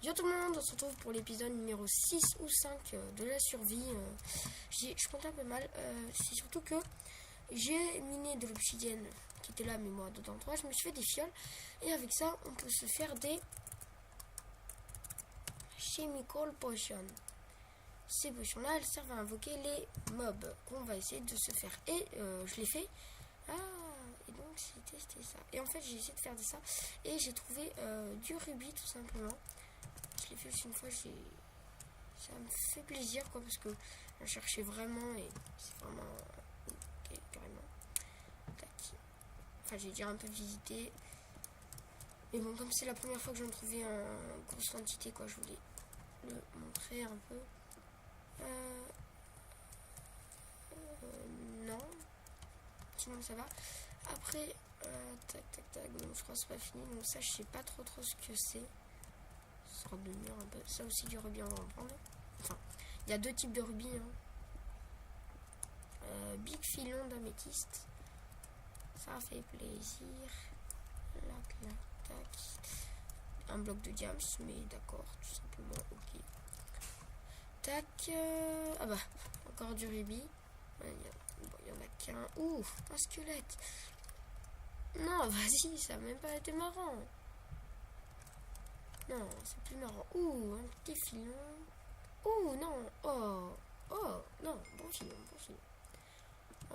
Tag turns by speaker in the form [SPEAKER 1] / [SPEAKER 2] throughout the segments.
[SPEAKER 1] Yo tout le monde, on se retrouve pour l'épisode numéro 6 ou 5 de la survie. Je compte un peu mal. C'est surtout que j'ai miné de l'obsidienne qui était là, mais moi dedans 3. Je me suis fait des fioles. Et avec ça, on peut se faire des chemical potions. Ces potions-là, elles servent à invoquer les mobs qu'on va essayer de se faire. Et je l'ai fait. Ah, et donc j'ai testé ça. Et en fait, j'ai essayé de faire de ça. Et j'ai trouvé du rubis tout simplement. Je l'ai fait juste une fois, ça me fait plaisir quoi, parce que je cherchais vraiment et c'est vraiment ok, carrément. Tac. Enfin, j'ai déjà un peu visité, mais bon, comme c'est la première fois que j'en trouvais en grosse quantité quoi, je voulais le montrer un peu. Non, sinon ça va. Après, tac tac tac, donc je crois que c'est pas fini, donc ça je sais pas trop ce que c'est. Sorte de mur un peu. Ça aussi du rubis, on va en prendre. Enfin, il y a deux types de rubis. Big filon d'améthyste. Ça fait plaisir. Lac, lac, tac. Un bloc de diams, mais d'accord, tout simplement, ok. Tac. Ah bah, encore du rubis. Il y en a qu'un. Ouh, un squelette. Non, vas-y, ça n'a même pas été marrant. Non, c'est plus marrant. Ouh, un petit filon. Ouh, non. Oh, oh, non. Bon filon, bon filon.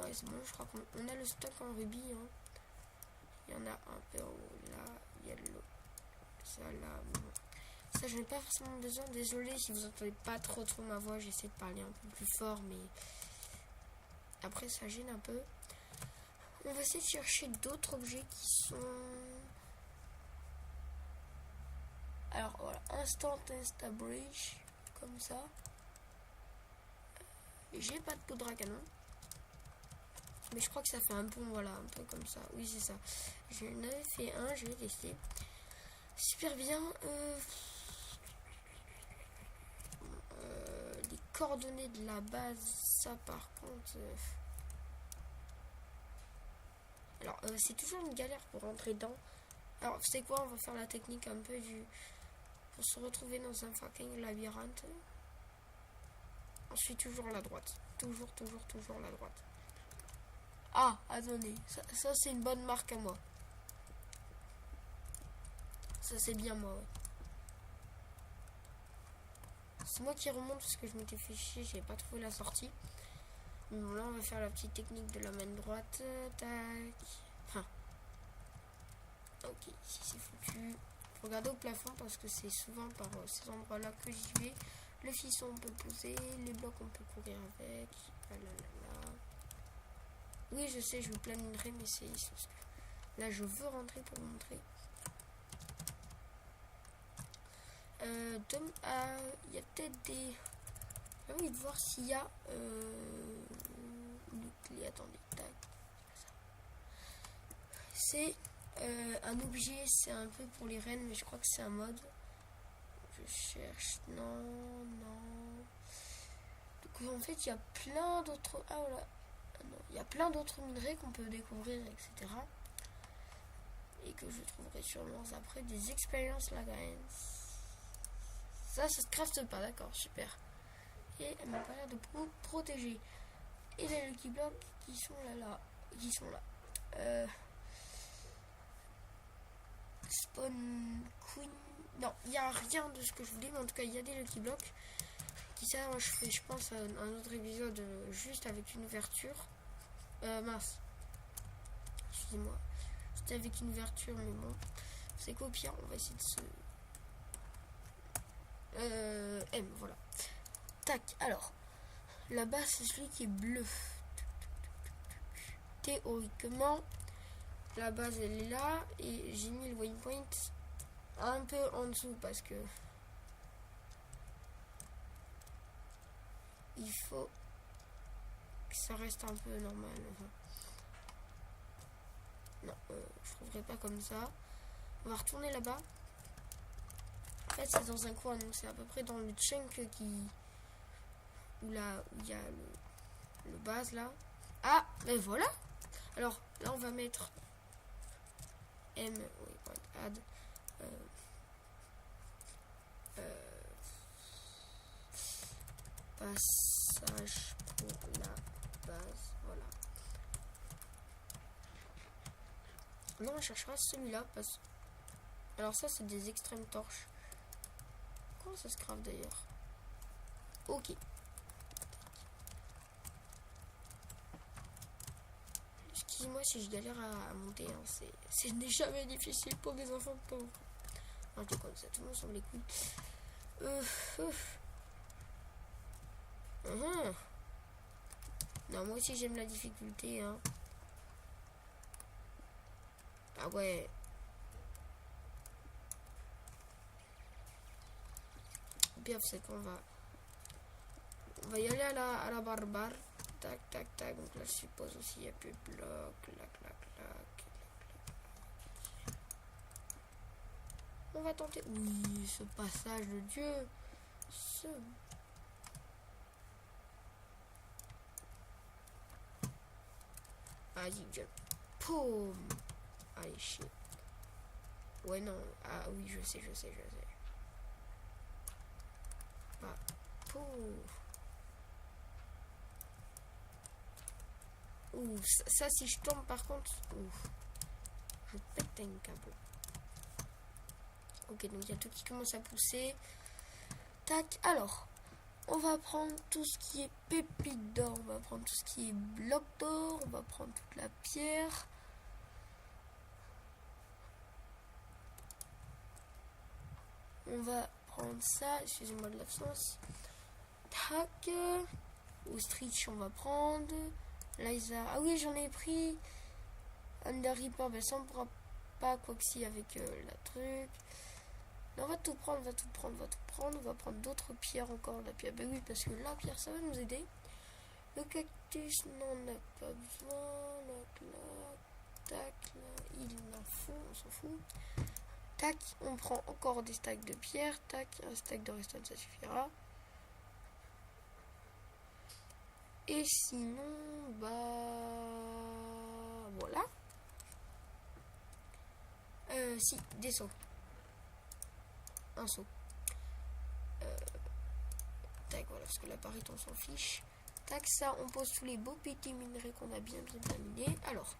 [SPEAKER 1] Ouais, c'est bon, je crois qu'on a le stock en rubis. Hein. Il y en a un peu en haut, là. Il y a de l'eau. Ça, là. Bon. Ça, je n'ai pas forcément besoin. Désolé si vous entendez pas trop ma voix. J'essaie de parler un peu plus fort, mais après, ça gêne un peu. On va essayer de chercher d'autres objets qui sont... Alors, voilà. Instant Bridge. Comme ça. J'ai pas de poudre à canon. Mais je crois que ça fait un pont, voilà, un peu comme ça. Oui, c'est ça. J'en avais fait un, je l'ai testé. Super bien. Les coordonnées de la base, ça par contre... Alors, c'est toujours une galère pour rentrer dedans. Alors, vous savez quoi, on va faire la technique un peu du... Pour se retrouver dans un fucking labyrinthe. On suit toujours la droite. Toujours la droite. Ah, attendez. Ça c'est une bonne marque à moi. Ça, c'est bien moi, ouais. C'est moi qui remonte parce que je m'étais fait chier. J'avais pas trouvé la sortie. Mais bon, là, on va faire la petite technique de la main droite. Tac. Enfin. Ok, ici c'est foutu. Faut regarder au plafond parce que c'est souvent par ces endroits-là que j'y vais. Le fisson, on peut le poser. Les blocs, on peut courir avec. Lalalala. Oui, je sais, je vous planifier, mais c'est ici. Là, je veux rentrer pour vous montrer. Il y a peut-être des... J'ai envie de voir s'il y a... Attendez, tac. C'est un objet, c'est un peu pour les reines, mais je crois que c'est un mode. Je cherche... Non. Donc en fait, il y a plein d'autres... Ah voilà. Non, il y a plein d'autres minerais qu'on peut découvrir, etc. Et que je trouverai sûrement après des expériences là, guys. Ça se crafte pas, d'accord, super. Et elle m'a pas l'air de protéger. Et les Lucky Blocks qui sont là. Spawn Queen. Non, il n'y a rien de ce que je voulais, mais en tout cas, il y a des Lucky Blocks. Qui ça, je ferai, je pense, un autre épisode juste avec une ouverture. Mince. Excusez-moi. C'était avec une ouverture, mais bon. C'est qu'au pire, on va essayer de se... M, voilà. Tac, alors. Là-bas, c'est celui qui est bleu. Théoriquement, la base, elle est là. Et j'ai mis le waypoint un peu en dessous parce que... Il faut que ça reste un peu normal. Enfin, non, je trouverai pas comme ça. On va retourner là-bas. En fait, c'est dans un coin, donc c'est à peu près dans le chunk où il y a le base là. Ah, mais voilà. Alors là, on va mettre M, oui, add passage pour la base. Voilà. Non, on cherchera celui-là. Alors ça, c'est des extrêmes torches. Comment ça se crave d'ailleurs? Ok. Excusez-moi si je galère à monter. Hein. C'est jamais difficile pour des enfants pauvres. Non, je déconne, ça, tout le monde s'en les couilles. Non, moi aussi j'aime la difficulté. Hein. Ah ouais. Bien, c'est qu'on va y aller à la barbare. Tac, tac, tac. Donc là, je suppose aussi, il n'y a plus de blocs. Clac, clac, clac. On va tenter. Oui, ce passage de Dieu. Vas-y, jump. Poum. Allez, chier. Ouais, non. Ah oui, je sais. Ah. Pouf. Ouf, ça si je tombe par contre, ouf, je pète un câble. Ok, donc il y a tout qui commence à pousser. Tac, alors, on va prendre tout ce qui est pépite d'or, on va prendre tout ce qui est bloc d'or, on va prendre toute la pierre. On va prendre ça, excusez-moi de l'absence. Tac, ostrich on va prendre. Liza, ah oui j'en ai pris. Under Reaper, ben ça on pourra pas, quoi que si avec la truc. Non, on va tout prendre, on va prendre d'autres pierres encore. La pierre, ben oui, parce que la pierre ça va nous aider. Le cactus, non, on n'a pas besoin. Là, tac, là, il en faut, on s'en fout. Tac, on prend encore des stacks de pierre. Tac, un stack de redstone, ça suffira. Et sinon, bah voilà. Si, des sauts. Un saut. Tac, voilà, parce que la parite, on s'en fiche. Tac, ça, on pose tous les beaux petits minerais qu'on a bien minés. Alors,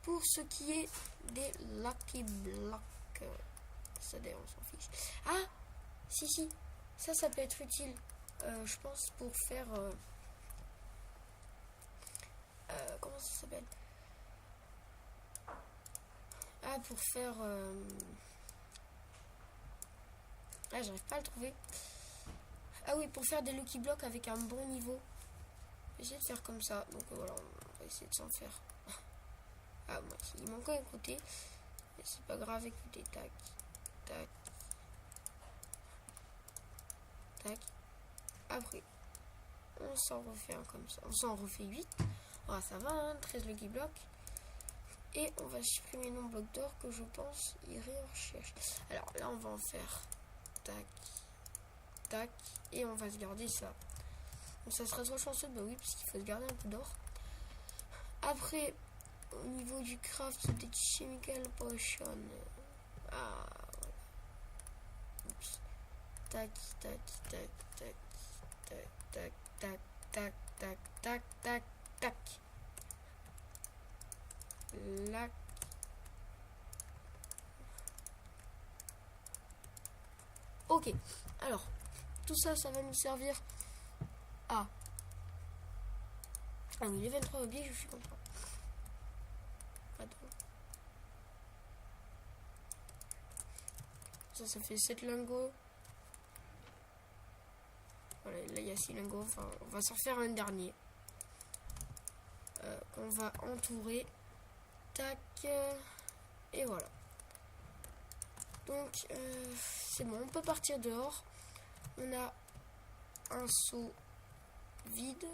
[SPEAKER 1] pour ce qui est des Lucky Blocks, ça d'ailleurs, on s'en fiche. Ah, si, ça peut être utile, je pense, pour faire... comment ça s'appelle? Ah, pour faire... Ah, j'arrive pas à le trouver. Ah oui, pour faire des Lucky Blocks avec un bon niveau. Je vais essayer de faire comme ça. Donc voilà, on va essayer de s'en faire. Ah, moi, il manque un côté. Mais c'est pas grave, écoutez. Tac, tac, tac. Après, on s'en refait un comme ça. On s'en refait 8. Ah, ça va, hein, 13 Lucky Blocks. Et on va supprimer nos blocs d'or que je pense irait en recherche. Alors là, on va en faire tac, tac. Et on va se garder ça. Donc ça serait trop chanceux, bah oui, parce qu'il faut se garder un peu d'or. Après, au niveau du craft des chemical potions. Ah, voilà. Oups. Tac, tac, tac, tac, tac, tac, tac, tac, tac, tac, tac, tac. Là. Ok, alors tout ça, ça va nous servir à... Ah oui, les 23 objets, je suis content. Attends. Ça fait 7 lingots. Voilà, là il y a 6 lingots. Enfin, on va s'en faire un dernier. Qu'on va entourer. Tac. Et voilà. Donc, c'est bon, on peut partir dehors. On a un seau vide.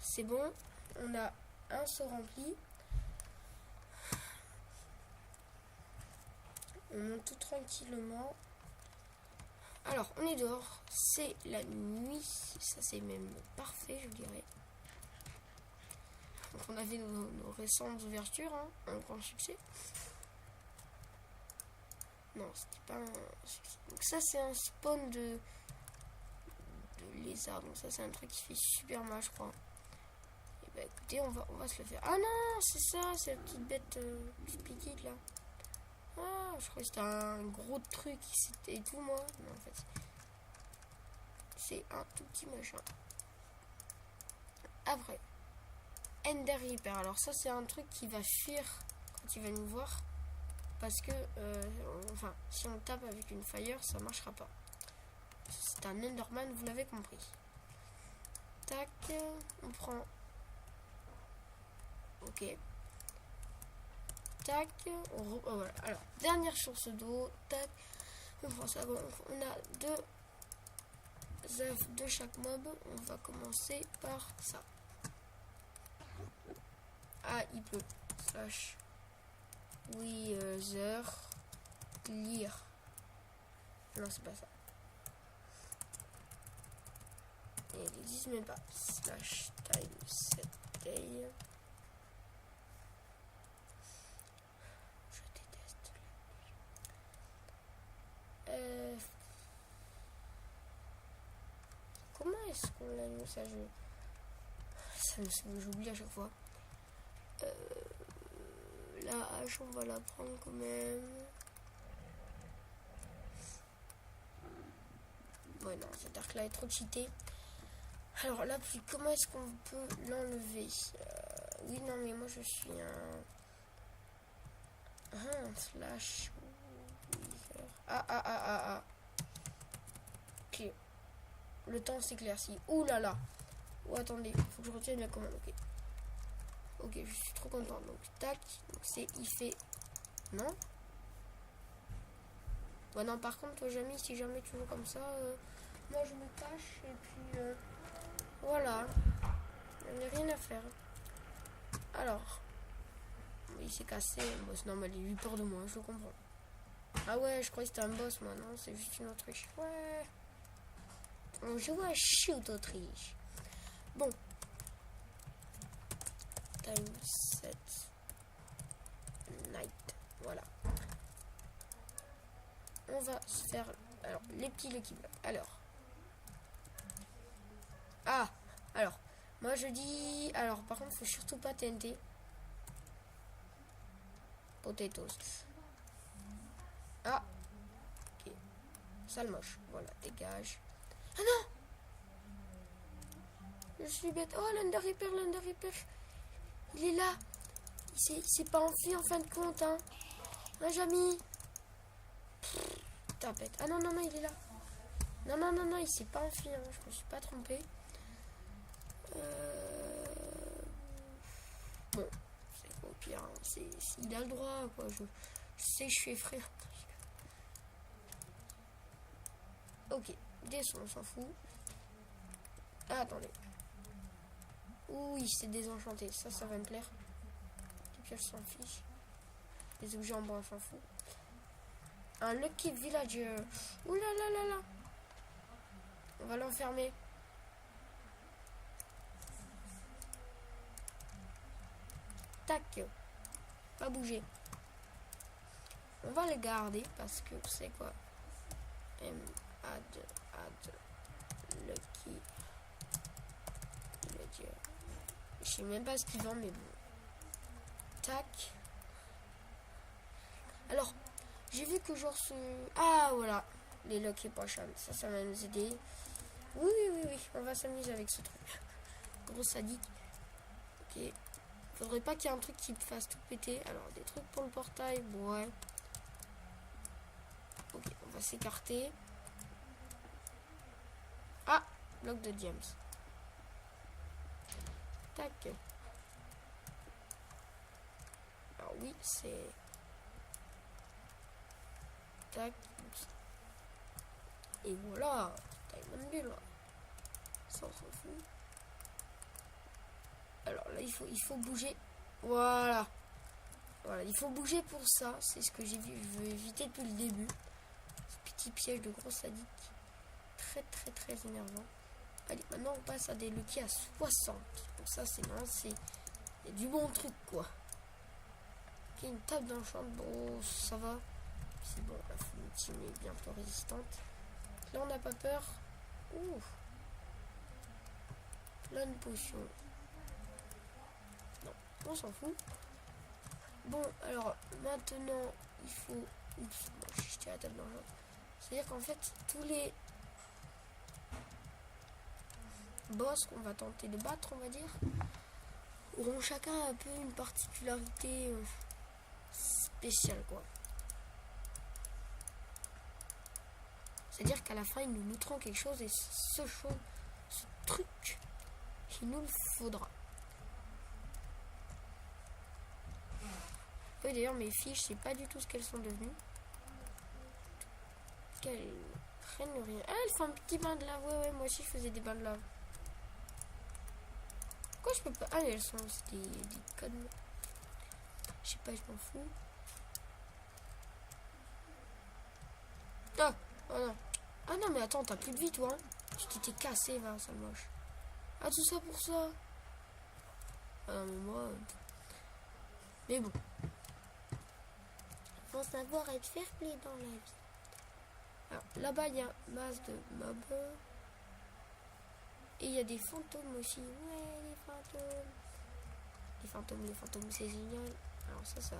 [SPEAKER 1] C'est bon. On a un seau rempli. On monte tout tranquillement. Alors, on est dehors. C'est la nuit. Ça, c'est même parfait, je dirais. Donc, on avait nos récentes ouvertures. Hein, un grand succès. Non, c'était pas un succès. Donc, ça, c'est un spawn de lézard. Donc ça, c'est un truc qui fait super mal, je crois. Et bah écoutez, on va se le faire. Ah non, c'est ça, c'est la petite bête petite là. Ah, je crois que c'était un gros truc et tout, moi. Mais en fait, c'est un tout petit machin. Après, Ender Reaper. Alors ça, c'est un truc qui va fuir quand il va nous voir. Parce que, enfin, si on tape avec une fire, ça marchera pas. C'est un Enderman, vous l'avez compris. Tac, on prend... Ok. Tac, voilà. Alors, dernière source d'eau. Tac, on prend ça. Bon, on a 2 œufs de chaque mob. On va commencer par ça. Ah, il pleut. Slash. Wither. Lire. Non, c'est pas ça. Et il n'existe même pas. Slash time set day. Je déteste la nuit. Comment est-ce qu'on l'a mis ça? J'oublie à chaque fois. La hache, on va la prendre quand même. Ouais, non, cet arc là est trop cheaté. Alors la pluie, comment est-ce qu'on peut l'enlever? Oui, non, mais moi je suis un slash. Ah. Ok. Le temps s'éclaircit. Ouh là là. Oh, attendez, faut que je retienne la commande. Ok. Ok, je suis trop content. Donc, tac. Donc, c'est il fait. Non. Ouais, non, par contre, toi, Jamie, si jamais tu veux comme ça, moi je me cache et puis. Voilà. Il n'y a rien à faire. Alors. Il s'est cassé. Bon, c'est normal, il a eu peur de moi, je comprends. Ah ouais, je croyais que c'était un boss, moi, non, c'est juste une Autriche. Ouais. On joue à shoot Autriche. Bon. Time set night. Voilà. On va se faire. Alors, les petits Lucky Block. Alors. Ah. Alors. Moi je dis. Alors, par contre, faut surtout pas TNT. Potatoes. Ah. Ok. Sale moche. Voilà, dégage. Ah non. Je suis bête. Oh, l'Under Reaper. Il est là. Il s'est pas enfui en fin de compte, hein. Hein, Jamie. Tapette. Ah non, il est là. Non, il s'est pas enfui, hein. Je me suis pas trompé. Bon, c'est au pire. Hein. Il a le droit, quoi. Je sais que je suis effrayé. Ok, descend, on s'en fout. Ah, attendez. Oui, c'est désenchanté. Ça va me plaire. Les pièges s'en fiche. Les objets en bois, on s'en fout. Un Lucky Villager. Ouh là. On va l'enfermer. Tac. Pas bouger. On va le garder parce que c'est quoi? Add Lucky Villager. Je sais même pas ce qu'il vend, mais bon. Tac. Alors, j'ai vu que genre ce... Ah, voilà. Les Lucky Potions. Ça va nous aider. Oui. On va s'amuser avec ce truc. Gros sadique. Ok. Faudrait pas qu'il y ait un truc qui me fasse tout péter. Alors, des trucs pour le portail. Bon, ouais. Ok, on va s'écarter. Ah, bloc de James. Tac. Alors oui, c'est... Tac. Et voilà. Diamond Bull. Ça, on s'en fout. Alors là, il faut bouger. Voilà. Il faut bouger pour ça. C'est ce que j'ai vu. Je veux éviter depuis le début. Ce petit piège de gros sadique. Très énervant. Allez, maintenant on passe à des Lucky à 60. Donc ça, c'est non, c'est... Il y a du bon truc, quoi. Ok, une table d'enchant. Bon, ça va. C'est bon, la Full Team est bientôt résistante. Là, on n'a pas peur. Ouh. Là, une potion. Non, on s'en fout. Bon, alors, maintenant, il faut... Oups, bon, j'ai jeté la table dans l'autre. C'est-à-dire qu'en fait, tous les boss qu'on va tenter de battre, on va dire, auront chacun un peu une particularité spéciale, quoi. C'est-à-dire qu'à la fin, ils nous montreront quelque chose et ce truc, il nous le faudra. Oui, d'ailleurs, mes filles, je sais pas du tout ce qu'elles sont devenues. Qu'elles prennent rien. Ah, elles font un petit bain de lave. Ouais, moi aussi, je faisais des bains de lave. Pourquoi je peux pas... Ah, mais elles sont des connes. Je sais pas, je m'en fous. Ah, oh non. Ah non, mais attends, t'as plus de vie, toi. Hein. Tu t'étais cassé, va, sale moche. Ah, tout ça pour ça. Ah non, mais moi... Mais bon. Faut savoir être fair play dans la vie. Alors, là-bas, il y a masse de mobs. Et il y a des fantômes aussi. Ouais, les fantômes. Les fantômes, c'est génial. Alors ça...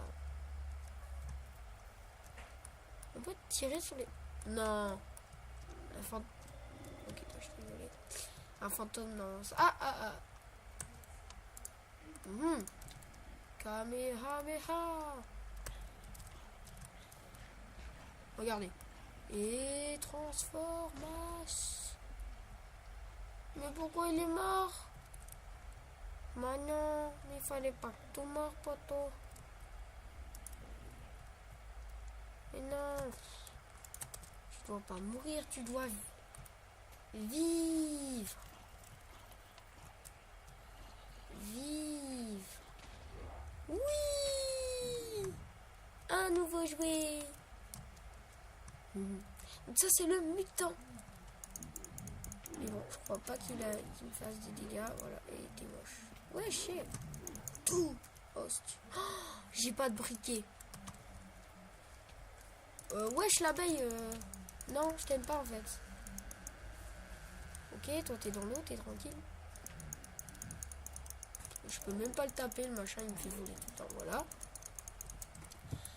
[SPEAKER 1] On peut tirer sur les... Non. Un fantôme... Ok, toi, je suis désolée. Un fantôme, non. Ah. Kamehameha. Regardez. Et transformation. Mais pourquoi il est mort? Mais non, mais il fallait pas que tout mort, poteau. Mais non. Tu dois pas mourir, tu dois vivre. Vive. Oui. Un nouveau jouet. Donc ça c'est le mutant. Mais bon, je crois pas qu'il me fasse des dégâts. Voilà, et il était moche. Ouais, je sais. Tout. Host. Oh, j'ai pas de briquet. Wesh l'abeille. Non, je t'aime pas en fait. Ok, toi t'es dans l'eau, t'es tranquille. Je peux même pas le taper, le machin il me fait voler tout le temps. Voilà.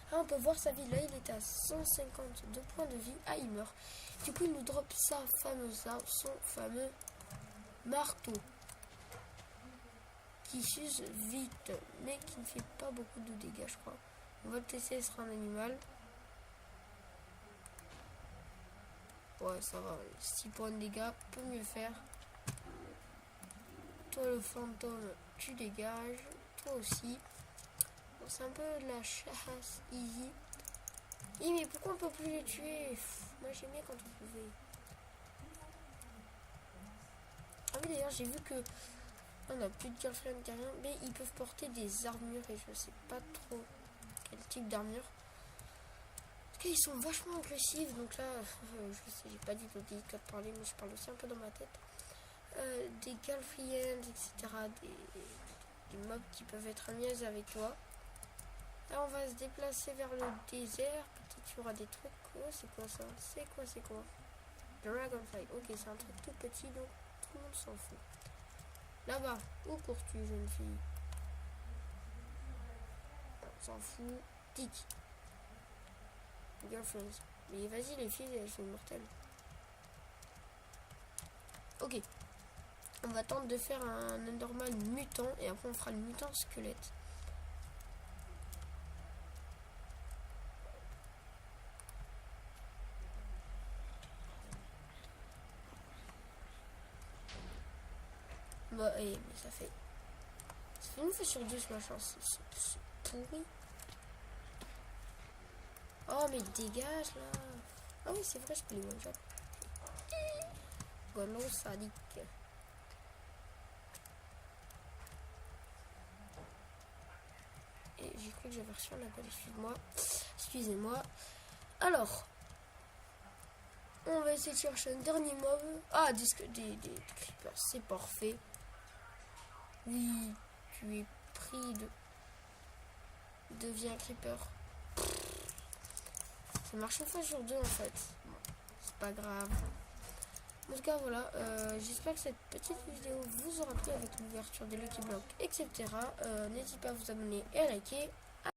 [SPEAKER 1] Ah, on peut voir sa vie. Là, il est à 152 points de vie. Ah, il meurt. Du coup, il nous drop son fameux marteau. Qui s'use vite, mais qui ne fait pas beaucoup de dégâts, je crois. On va le tester, ce sera un animal. Ouais, ça va. 6 points de dégâts, peut mieux faire. Toi, le fantôme, tu dégages. Toi aussi. C'est un peu de la chasse easy. Oui, mais pourquoi on peut plus les tuer? Moi j'aimais quand on pouvait. Ah oui, d'ailleurs j'ai vu que on n'a plus de girlfriend ni rien, mais ils peuvent porter des armures et je sais pas trop quel type d'armure. En tout cas, ils sont vachement agressifs, donc là, je sais, j'ai pas du tout dit quoi de parler, mais je parle aussi un peu dans ma tête. Des girlfriends, etc. Des mobs qui peuvent être amis avec toi. Là, on va se déplacer vers le désert. Peut-être qu'il y aura des trucs. Oh, c'est quoi ça? C'est quoi? Dragonfly. Ok, c'est un truc tout petit, donc tout le monde s'en fout. Là-bas, où cours-tu, jeune fille? On s'en fout. Tic. Girlfriends. Mais vas-y, les filles, elles sont mortelles. Ok. On va tenter de faire un normal mutant et après on fera le mutant squelette. Bah, mais ça fait une fois sur deux ce machin, c'est pourri. Oh, mais dégage là. Ah oui, c'est vrai, je peux les one-shot. Golo sadique. Et j'ai cru que j'avais reçu un appel, excusez-moi. Alors, on va essayer de chercher un dernier mob. Ah, des creepers, c'est parfait. Oui, tu es pris de... Deviens creeper. Ça marche une fois sur deux en fait. Bon, c'est pas grave. En tout cas, voilà. J'espère que cette petite vidéo vous aura plu. avec l'ouverture de Lucky Block, etc. N'hésitez pas à vous abonner et à liker.